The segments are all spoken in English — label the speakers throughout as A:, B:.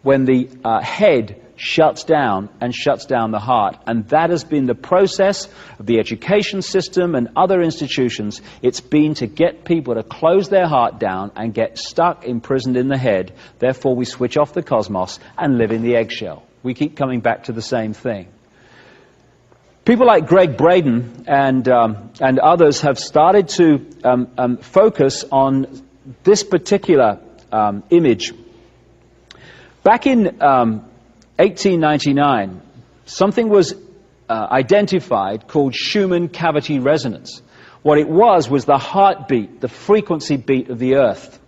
A: when the head shuts down and shuts down the heart. And that has been the process of the education system and other institutions. It's been to get people to close their heart down and get stuck, imprisoned in the head. Therefore, we switch off the cosmos and live in the eggshell. We keep coming back to the same thing. People like Greg Braden and others have started to focus on this particular image. Back in 1899, something was identified called Schumann cavity resonance. What it was the heartbeat, the frequency beat of the Earth.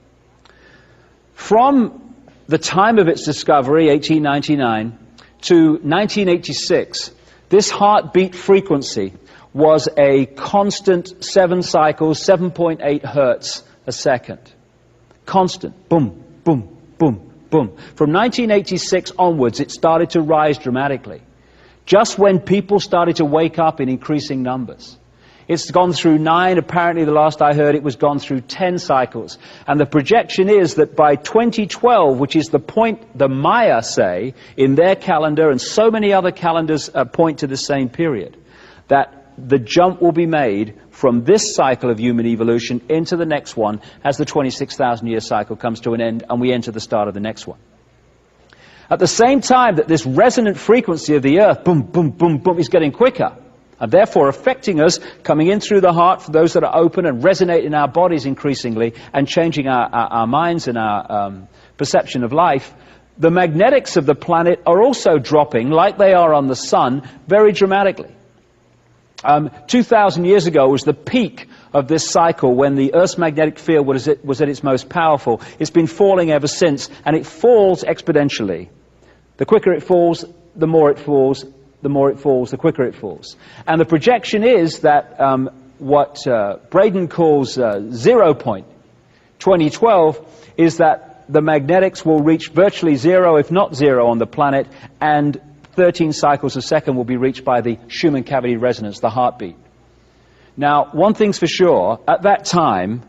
A: From the time of its discovery, 1899, to 1986, this heartbeat frequency was a constant 7 cycles, 7.8 hertz a second. Constant. Boom, boom, boom, boom. From 1986 onwards, it started to rise dramatically. Just when people started to wake up in increasing numbers. It's gone through 9, apparently the last I heard it was gone through 10 cycles. And the projection is that by 2012, which is the point the Maya say in their calendar, and so many other calendars point to the same period, that the jump will be made from this cycle of human evolution into the next one as the 26,000-year cycle comes to an end and we enter the start of the next one. At the same time that this resonant frequency of the Earth, boom, boom, boom, boom, is getting quicker, and therefore affecting us, coming in through the heart for those that are open and resonate in our bodies increasingly and changing our minds and our perception of life, the magnetics of the planet are also dropping, like they are on the sun, very dramatically. 2,000 years ago was the peak of this cycle when the Earth's magnetic field was at its most powerful. It's been falling ever since, and it falls exponentially. The quicker it falls, the more it falls. The more it falls, the quicker it falls. And the projection is that what Braden calls 0 point, 2012, is that the magnetics will reach virtually zero, if not zero, on the planet, and 13 cycles a second will be reached by the Schumann cavity resonance, the heartbeat. Now, one thing's for sure, at that time,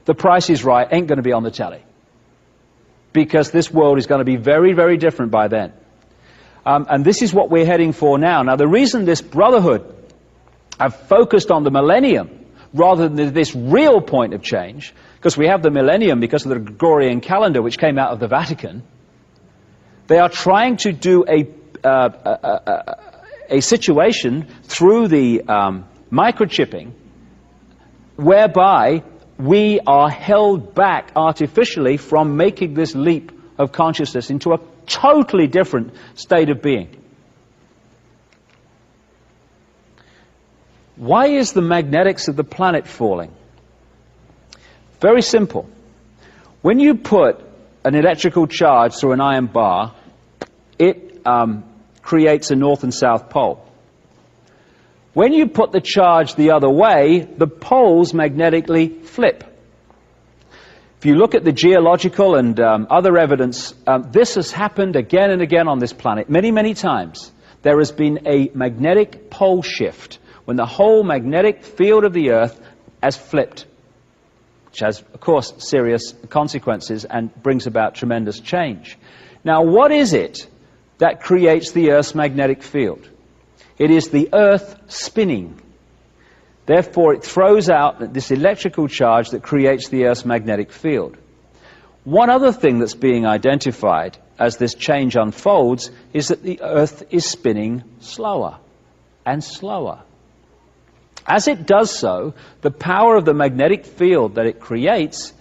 A: the Price is Right ain't going to be on the telly. Because this world is going to be very, very different by then. And this is what we're heading for now. Now, the reason this brotherhood have focused on the millennium rather than this real point of change, because we have the millennium because of the Gregorian calendar which came out of the Vatican, they are trying to do a situation through the microchipping whereby we are held back artificially from making this leap of consciousness into a totally different state of being. Why is the magnetics of the planet falling? Very simple. When you put an electrical charge through an iron bar, it creates a north and south pole. When you put the charge the other way, the poles magnetically flip. If you look at the geological and other evidence, this has happened again and again on this planet, many, many times. There has been a magnetic pole shift when the whole magnetic field of the Earth has flipped, which has, of course, serious consequences and brings about tremendous change. Now, what is it that creates the Earth's magnetic field? It is the Earth spinning. Therefore, it throws out this electrical charge that creates the Earth's magnetic field. One other thing that's being identified as this change unfolds is that the Earth is spinning slower and slower. As it does so, the power of the magnetic field that it creates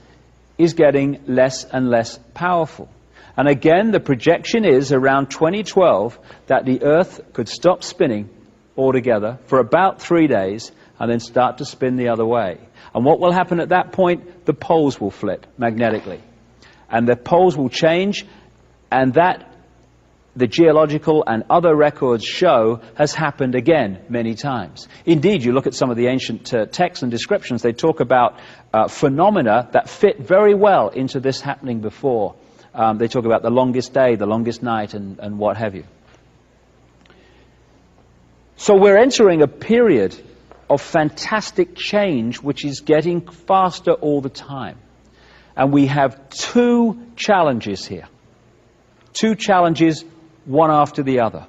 A: is getting less and less powerful. And again, the projection is around 2012 that the Earth could stop spinning altogether for about 3 days and then start to spin the other way. And what will happen at that point? The poles will flip magnetically. And the poles will change, and that, the geological and other records show, has happened again many times. Indeed, you look at some of the ancient texts and descriptions, they talk about phenomena that fit very well into this happening before. They talk about the longest day, the longest night, and what have you. So we're entering a period of fantastic change which is getting faster all the time. And we have two challenges here. two challenges, one after the other.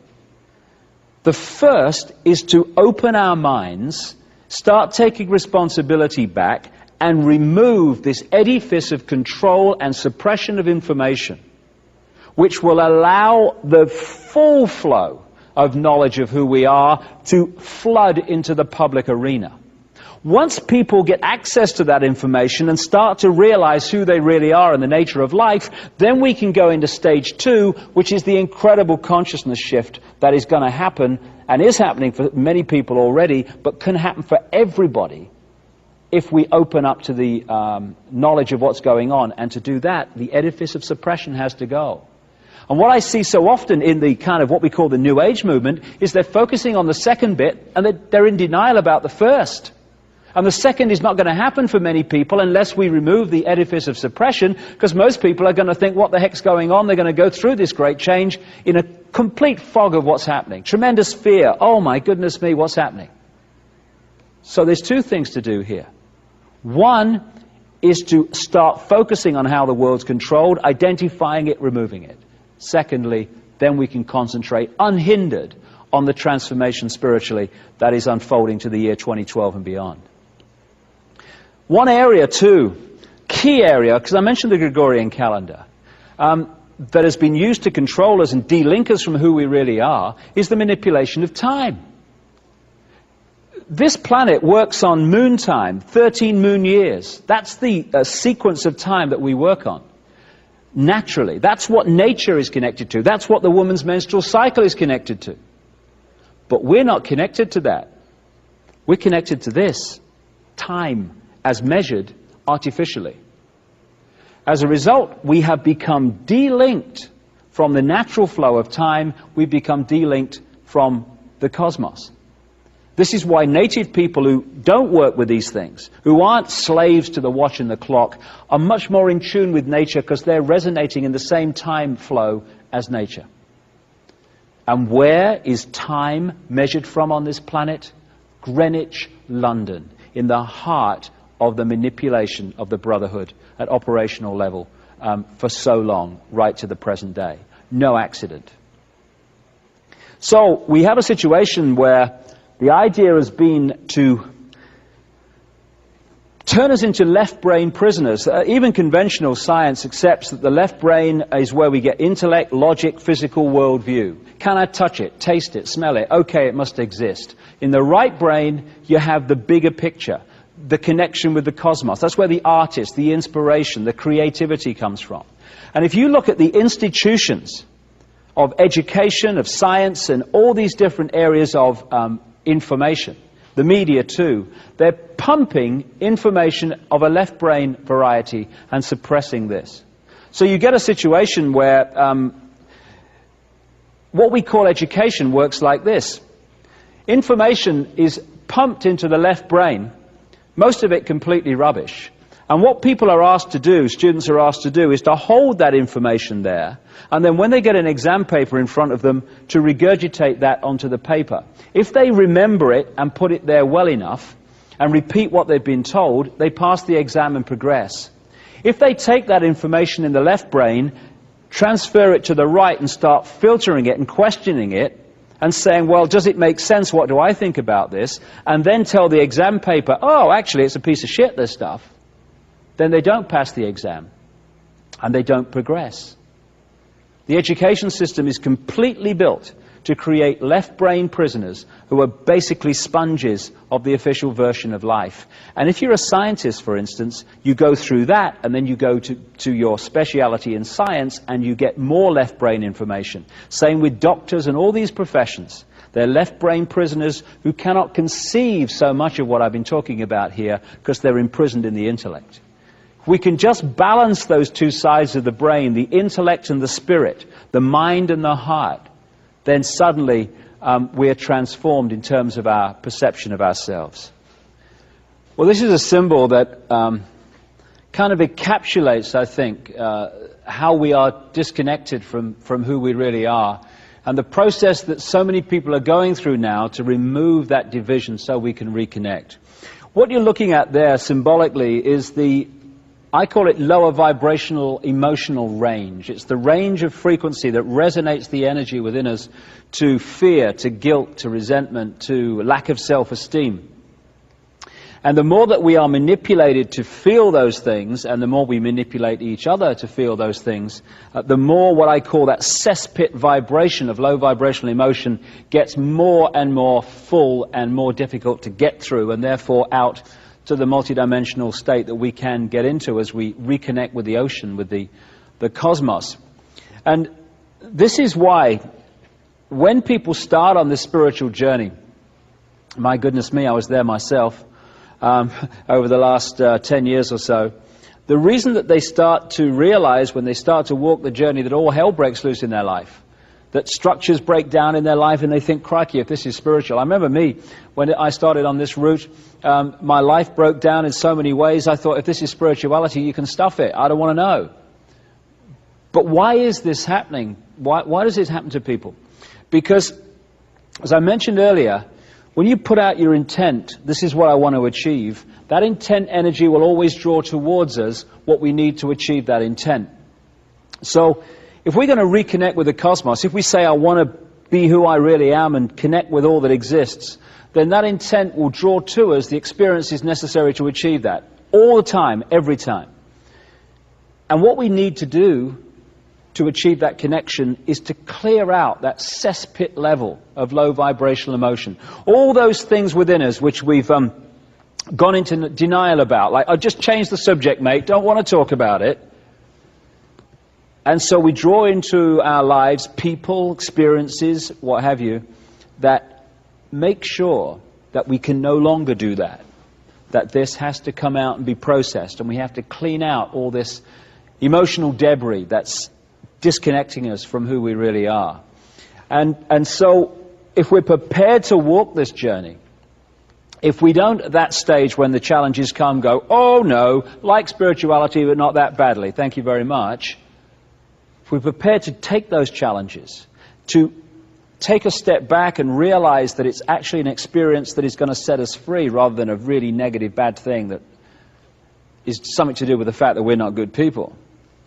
A: The first is to open our minds, start taking responsibility back, and remove this edifice of control and suppression of information, which will allow the full flow of knowledge of who we are to flood into the public arena. Once people get access to that information and start to realize who they really are and the nature of life, then we can go into stage 2, which is the incredible consciousness shift that is going to happen and is happening for many people already, but can happen for everybody if we open up to the knowledge of what's going on. And to do that, the edifice of suppression has to go. And what I see so often in the kind of what we call the New Age movement is they're focusing on the second bit and they're in denial about the first. And the second is not going to happen for many people unless we remove the edifice of suppression, because most people are going to think, what the heck's going on? They're going to go through this great change in a complete fog of what's happening. Tremendous fear. Oh my goodness me, what's happening? So there's two things to do here. One is to start focusing on how the world's controlled, identifying it, removing it. Secondly, then we can concentrate unhindered on the transformation spiritually that is unfolding to the year 2012 and beyond. One area too, key area, because I mentioned the Gregorian calendar, that has been used to control us and de-link us from who we really are, is the manipulation of time. This planet works on moon time, 13 moon years. That's the sequence of time that we work on. Naturally, that's what nature is connected to. That's what the woman's menstrual cycle is connected to. But we're not connected to that. We're connected to this, time, as measured artificially. As a result, we have become de-linked from the natural flow of time. We've become de-linked from the cosmos. This is why native people who don't work with these things, who aren't slaves to the watch and the clock, are much more in tune with nature because they're resonating in the same time flow as nature. And where is time measured from on this planet? Greenwich, London, in the heart of the manipulation of the Brotherhood at operational level for so long, right to the present day. No accident. So we have a situation where the idea has been to turn us into left brain prisoners. Even conventional science accepts that the left brain is where we get intellect, logic, physical worldview. Can I touch it, taste it, smell it? Okay, it must exist. In the right brain, you have the bigger picture, the connection with the cosmos. That's where the artist, the inspiration, the creativity comes from. And if you look at the institutions of education, of science, and all these different areas of information, the media too, they're pumping information of a left brain variety and suppressing this. So you get a situation where what we call education works like this. Information is pumped into the left brain, most of it completely rubbish. And what people are asked to do, students are asked to do, is to hold that information there, and then when they get an exam paper in front of them, to regurgitate that onto the paper. If they remember it and put it there well enough, and repeat what they've been told, they pass the exam and progress. If they take that information in the left brain, transfer it to the right and start filtering it and questioning it, and saying, well, does it make sense? What do I think about this? And then tell the exam paper, oh, actually, it's a piece of shit, this stuff. Then they don't pass the exam, and they don't progress. The education system is completely built to create left-brain prisoners who are basically sponges of the official version of life. And if you're a scientist, for instance, you go through that, and then you go to your speciality in science, and you get more left-brain information. Same with doctors and all these professions. They're left-brain prisoners who cannot conceive so much of what I've been talking about here because they're imprisoned in the intellect. We can just balance those two sides of the brain, the intellect and the spirit, the mind and the heart, then suddenly we are transformed in terms of our perception of ourselves. Well, this is a symbol that kind of encapsulates, I think, how we are disconnected from who we really are, and the process that so many people are going through now to remove that division so we can reconnect. What you're looking at there symbolically is the I call it lower vibrational emotional range. It's the range of frequency that resonates the energy within us to fear, to guilt, to resentment, to lack of self-esteem. And the more that we are manipulated to feel those things, and the more we manipulate each other to feel those things, the more what I call that cesspit vibration of low vibrational emotion gets more and more full and more difficult to get through, and therefore out to the multidimensional state that we can get into as we reconnect with the ocean, with the cosmos. And this is why when people start on this spiritual journey, my goodness me, I was there myself, over the last 10 years or so, the reason that they start to realize when they start to walk the journey that all hell breaks loose in their life, that structures break down in their life, and they think, crikey, if this is spiritual. I remember me, when I started on this route, my life broke down in so many ways. I thought, if this is spirituality, you can stuff it. I don't want to know. But why is this happening? Why does this happen to people? Because, as I mentioned earlier, when you put out your intent, this is what I want to achieve, that intent energy will always draw towards us what we need to achieve that intent. So, if we're going to reconnect with the cosmos, if we say, I want to be who I really am and connect with all that exists, then that intent will draw to us the experiences necessary to achieve that. All the time, every time. And what we need to do to achieve that connection is to clear out that cesspit level of low vibrational emotion. All those things within us which we've gone into denial about, like, I'll just change the subject, mate, don't want to talk about it. And so we draw into our lives people, experiences, what have you, that make sure that we can no longer do that. That this has to come out and be processed, and we have to clean out all this emotional debris that's disconnecting us from who we really are. And so if we're prepared to walk this journey, if we don't at that stage when the challenges come go, oh no, like spirituality but not that badly, thank you very much. If we're prepared to take those challenges, to take a step back and realize that it's actually an experience that is going to set us free rather than a really negative bad thing that is something to do with the fact that we're not good people.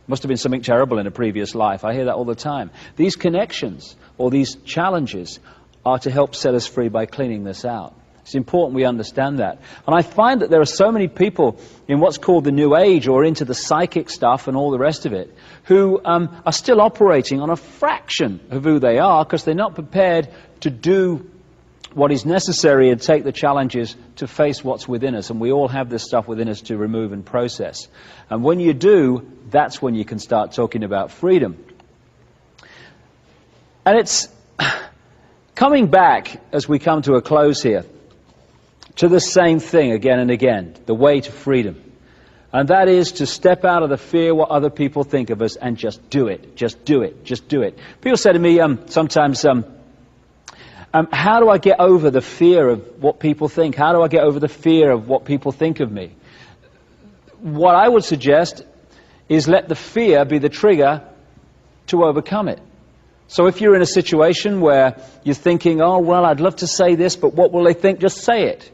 A: Must have been something terrible in a previous life. I hear that all the time. These connections or these challenges are to help set us free by cleaning this out. It's important we understand that. And I find that there are so many people in what's called the New Age or into the psychic stuff and all the rest of it who are still operating on a fraction of who they are because they're not prepared to do what is necessary and take the challenges to face what's within us. And we all have this stuff within us to remove and process. And when you do, that's when you can start talking about freedom. And it's coming back, as we come to a close here, to the same thing again and again, the way to freedom. And that is to step out of the fear what other people think of us and just do it, just do it, just do it. People say to me sometimes, how do I get over the fear of what people think? How do I get over the fear of what people think of me? What I would suggest is let the fear be the trigger to overcome it. So if you're in a situation where you're thinking, oh, well, I'd love to say this, but what will they think? Just say it.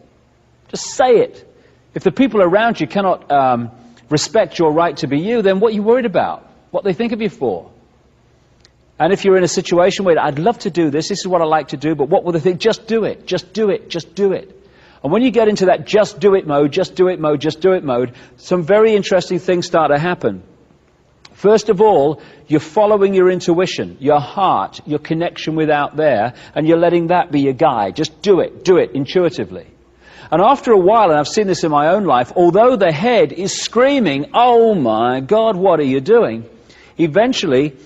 A: Just say it. If the people around you cannot respect your right to be you, then what are you worried about? What they think of you for? And if you're in a situation where I'd love to do this is what I like to do, but what will they think? Just do it, just do it, just do it. And when you get into that just do it mode, just do it mode, just do it mode, some very interesting things start to happen. First of all, you're following your intuition, your heart, your connection with out there, and you're letting that be your guide. Just do it intuitively. And after a while, and I've seen this in my own life, although the head is screaming, oh my God, what are you doing? Eventually,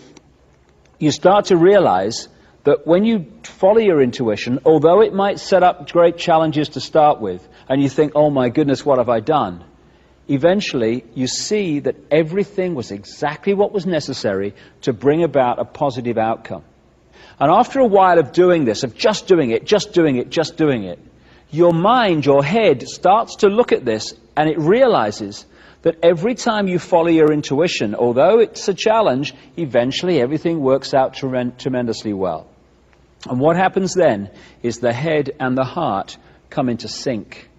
A: you start to realize that when you follow your intuition, although it might set up great challenges to start with, and you think, oh my goodness, what have I done? Eventually, you see that everything was exactly what was necessary to bring about a positive outcome. And after a while of doing this, of just doing it, just doing it, just doing it, your mind, your head starts to look at this and it realizes that every time you follow your intuition, although it's a challenge, eventually everything works out tremendously well. And what happens then is the head and the heart come into sync.